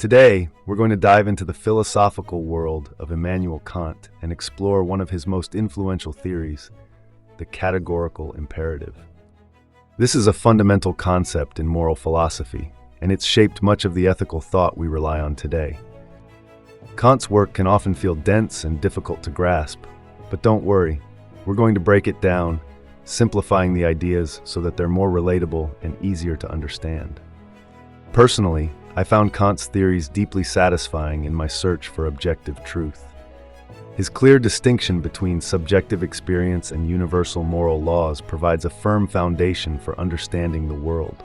Today, we're going to dive into the philosophical world of Immanuel Kant and explore one of his most influential theories, the categorical imperative. This is a fundamental concept in moral philosophy, and it's shaped much of the ethical thought we rely on today. Kant's work can often feel dense and difficult to grasp, but don't worry, we're going to break it down, simplifying the ideas so that they're more relatable and easier to understand. Personally, I found Kant's theories deeply satisfying in my search for objective truth. His clear distinction between subjective experience and universal moral laws provides a firm foundation for understanding the world.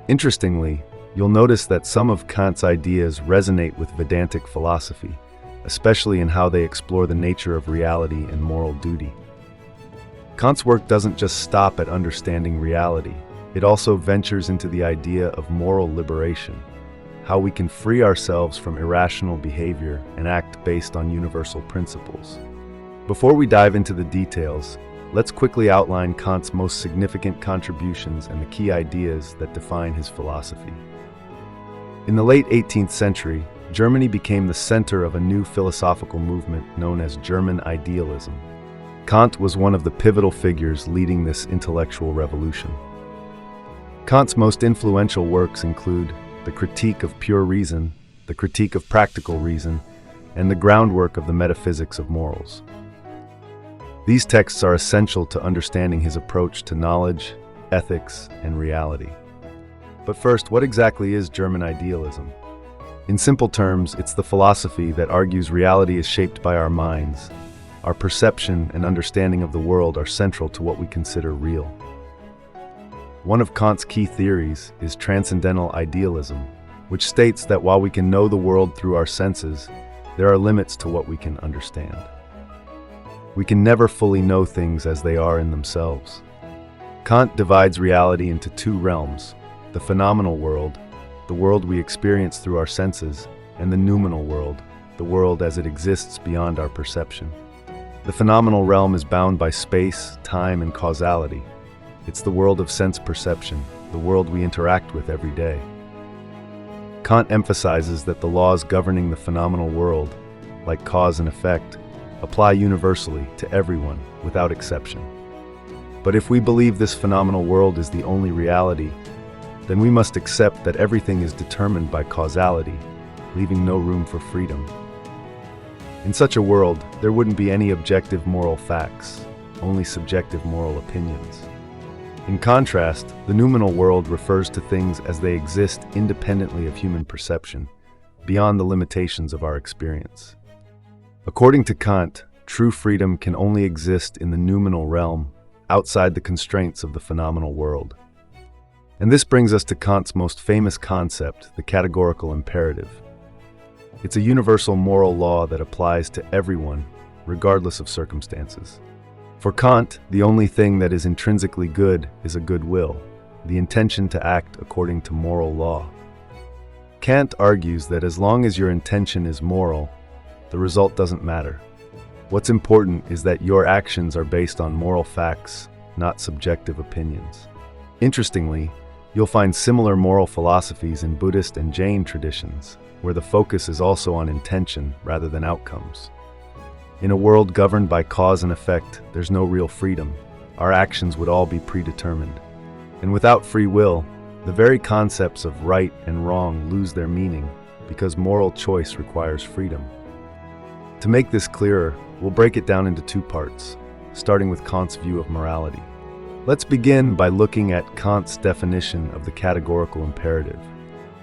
Interestingly, you'll notice that some of Kant's ideas resonate with Vedantic philosophy, especially in how they explore the nature of reality and moral duty. Kant's work doesn't just stop at understanding reality. It also ventures into the idea of moral liberation, how we can free ourselves from irrational behavior and act based on universal principles. Before we dive into the details, let's quickly outline Kant's most significant contributions and the key ideas that define his philosophy. In the late 18th century, Germany became the center of a new philosophical movement known as German idealism. Kant was one of the pivotal figures leading this intellectual revolution. Kant's most influential works include the Critique of Pure Reason, the Critique of Practical Reason, and the groundwork of the metaphysics of morals. These texts are essential to understanding his approach to knowledge, ethics, and reality. But first, what exactly is German idealism? In simple terms, it's the philosophy that argues reality is shaped by our minds. Our perception and understanding of the world are central to what we consider real. One of Kant's key theories is transcendental idealism, which states that while we can know the world through our senses, there are limits to what we can understand. We can never fully know things as they are in themselves. Kant divides reality into two realms: the phenomenal world, the world we experience through our senses, and the noumenal world, the world as it exists beyond our perception. The phenomenal realm is bound by space, time, and causality. It's the world of sense perception, the world we interact with every day. Kant emphasizes that the laws governing the phenomenal world, like cause and effect, apply universally to everyone, without exception. But if we believe this phenomenal world is the only reality, then we must accept that everything is determined by causality, leaving no room for freedom. In such a world, there wouldn't be any objective moral facts, only subjective moral opinions. In contrast, the noumenal world refers to things as they exist independently of human perception, beyond the limitations of our experience. According to Kant, true freedom can only exist in the noumenal realm, outside the constraints of the phenomenal world. And this brings us to Kant's most famous concept, the categorical imperative. It's a universal moral law that applies to everyone, regardless of circumstances. For Kant, the only thing that is intrinsically good is a good will, the intention to act according to moral law. Kant argues that as long as your intention is moral, the result doesn't matter. What's important is that your actions are based on moral facts, not subjective opinions. Interestingly, you'll find similar moral philosophies in Buddhist and Jain traditions, where the focus is also on intention rather than outcomes. In a world governed by cause and effect, there's no real freedom. Our actions would all be predetermined. And without free will, the very concepts of right and wrong lose their meaning because moral choice requires freedom. To make this clearer, we'll break it down into two parts, starting with Kant's view of morality. Let's begin by looking at Kant's definition of the categorical imperative.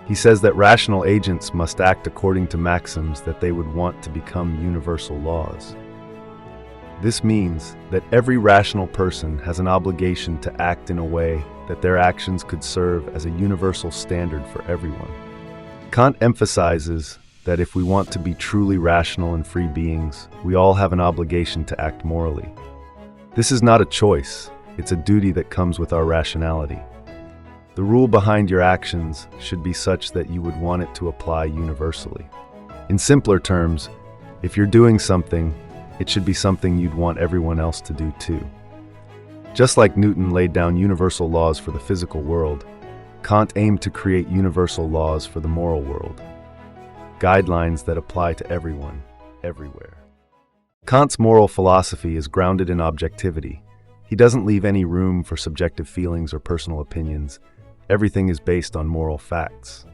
He says that rational agents must act according to maxims that they would want to become universal laws. This means that every rational person has an obligation to act in a way that their actions could serve as a universal standard for everyone. Kant emphasizes that if we want to be truly rational and free beings, we all have an obligation to act morally. This is not a choice, it's a duty that comes with our rationality. The rule behind your actions should be such that you would want it to apply universally. In simpler terms, if you're doing something, it should be something you'd want everyone else to do too. Just like Newton laid down universal laws for the physical world, Kant aimed to create universal laws for the moral world, guidelines that apply to everyone, everywhere. Kant's moral philosophy is grounded in objectivity. He doesn't leave any room for subjective feelings or personal opinions. Everything is based on moral facts.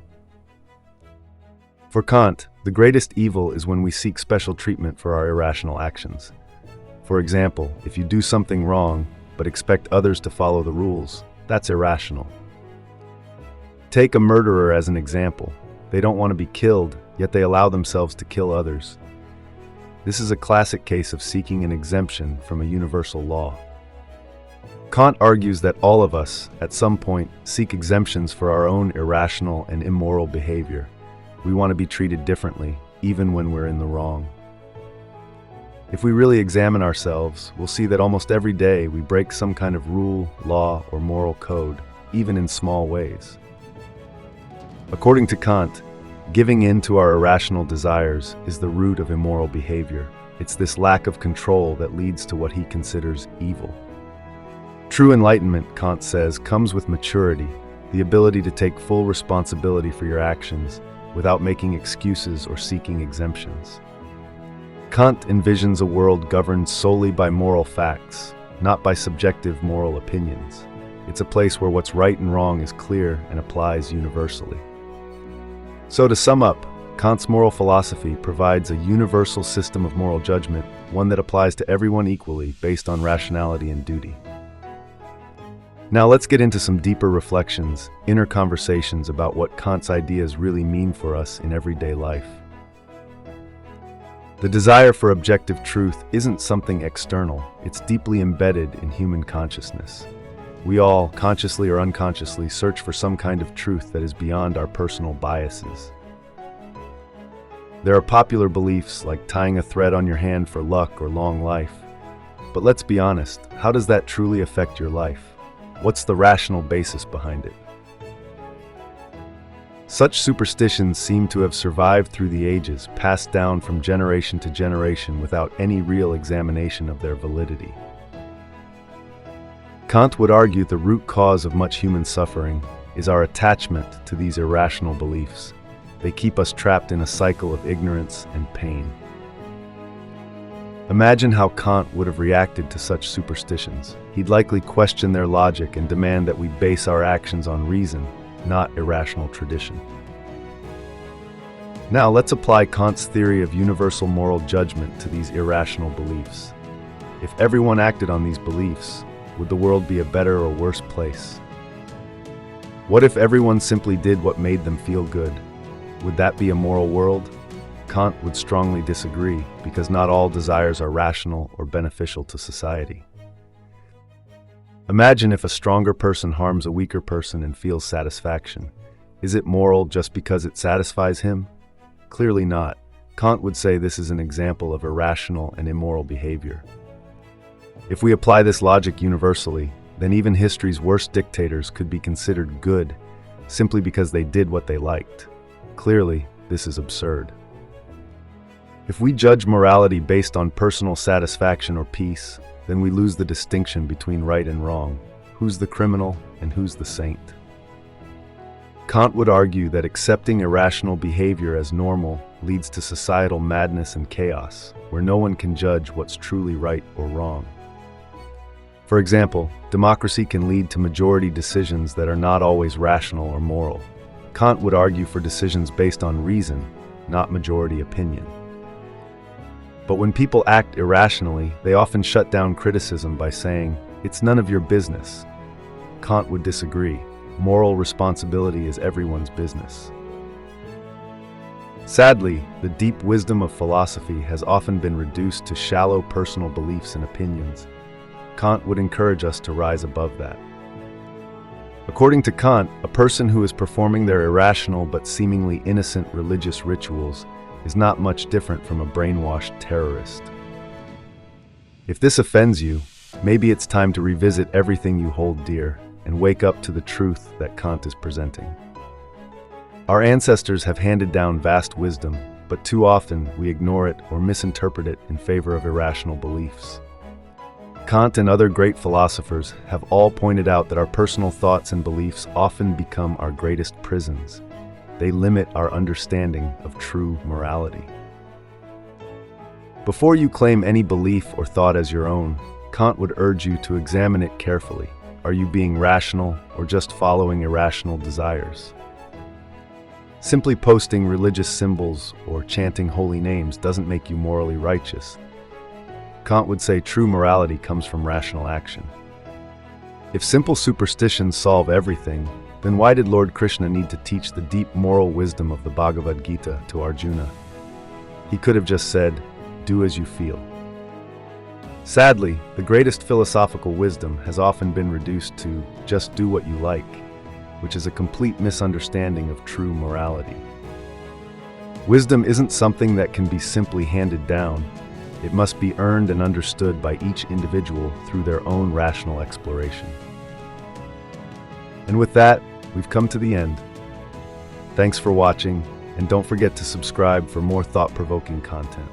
For Kant, the greatest evil is when we seek special treatment for our irrational actions. For example, if you do something wrong, but expect others to follow the rules, that's irrational. Take a murderer as an example. They don't want to be killed, yet they allow themselves to kill others. This is a classic case of seeking an exemption from a universal law. Kant argues that all of us, at some point, seek exemptions for our own irrational and immoral behavior. We want to be treated differently, even when we're in the wrong. If we really examine ourselves, we'll see that almost every day we break some kind of rule, law, or moral code, even in small ways. According to Kant, giving in to our irrational desires is the root of immoral behavior. It's this lack of control that leads to what he considers evil. True enlightenment, Kant says, comes with maturity, the ability to take full responsibility for your actions without making excuses or seeking exemptions. Kant envisions a world governed solely by moral facts, not by subjective moral opinions. It's a place where what's right and wrong is clear and applies universally. So to sum up, Kant's moral philosophy provides a universal system of moral judgment, one that applies to everyone equally based on rationality and duty. Now let's get into some deeper reflections, inner conversations about what Kant's ideas really mean for us in everyday life. The desire for objective truth isn't something external, it's deeply embedded in human consciousness. We all, consciously or unconsciously, search for some kind of truth that is beyond our personal biases. There are popular beliefs like tying a thread on your hand for luck or long life. But let's be honest, how does that truly affect your life? What's the rational basis behind it? Such superstitions seem to have survived through the ages, passed down from generation to generation without any real examination of their validity. Kant would argue the root cause of much human suffering is our attachment to these irrational beliefs. They keep us trapped in a cycle of ignorance and pain. Imagine how Kant would have reacted to such superstitions. He'd likely question their logic and demand that we base our actions on reason, not irrational tradition. Now let's apply Kant's theory of universal moral judgment to these irrational beliefs. If everyone acted on these beliefs, would the world be a better or worse place? What if everyone simply did what made them feel good? Would that be a moral world? Kant would strongly disagree, because not all desires are rational or beneficial to society. Imagine if a stronger person harms a weaker person and feels satisfaction. Is it moral just because it satisfies him? Clearly not. Kant would say this is an example of irrational and immoral behavior. If we apply this logic universally, then even history's worst dictators could be considered good simply because they did what they liked. Clearly, this is absurd. If we judge morality based on personal satisfaction or peace, then we lose the distinction between right and wrong, who's the criminal and who's the saint. Kant would argue that accepting irrational behavior as normal leads to societal madness and chaos, where no one can judge what's truly right or wrong. For example, democracy can lead to majority decisions that are not always rational or moral. Kant would argue for decisions based on reason, not majority opinion. But when people act irrationally, they often shut down criticism by saying, "It's none of your business." Kant would disagree. Moral responsibility is everyone's business. Sadly, the deep wisdom of philosophy has often been reduced to shallow personal beliefs and opinions. Kant would encourage us to rise above that. According to Kant, a person who is performing their irrational but seemingly innocent religious rituals is not much different from a brainwashed terrorist. If this offends you, maybe it's time to revisit everything you hold dear and wake up to the truth that Kant is presenting. Our ancestors have handed down vast wisdom, but too often we ignore it or misinterpret it in favor of irrational beliefs. Kant and other great philosophers have all pointed out that our personal thoughts and beliefs often become our greatest prisons. They limit our understanding of true morality. Before you claim any belief or thought as your own, Kant would urge you to examine it carefully. Are you being rational or just following irrational desires? Simply posting religious symbols or chanting holy names doesn't make you morally righteous. Kant would say true morality comes from rational action. If simple superstitions solve everything, then why did Lord Krishna need to teach the deep moral wisdom of the Bhagavad Gita to Arjuna? He could have just said, "Do as you feel." Sadly, the greatest philosophical wisdom has often been reduced to just do what you like, which is a complete misunderstanding of true morality. Wisdom isn't something that can be simply handed down. It must be earned and understood by each individual through their own rational exploration. And with that, we've come to the end. Thanks for watching, and don't forget to subscribe for more thought-provoking content.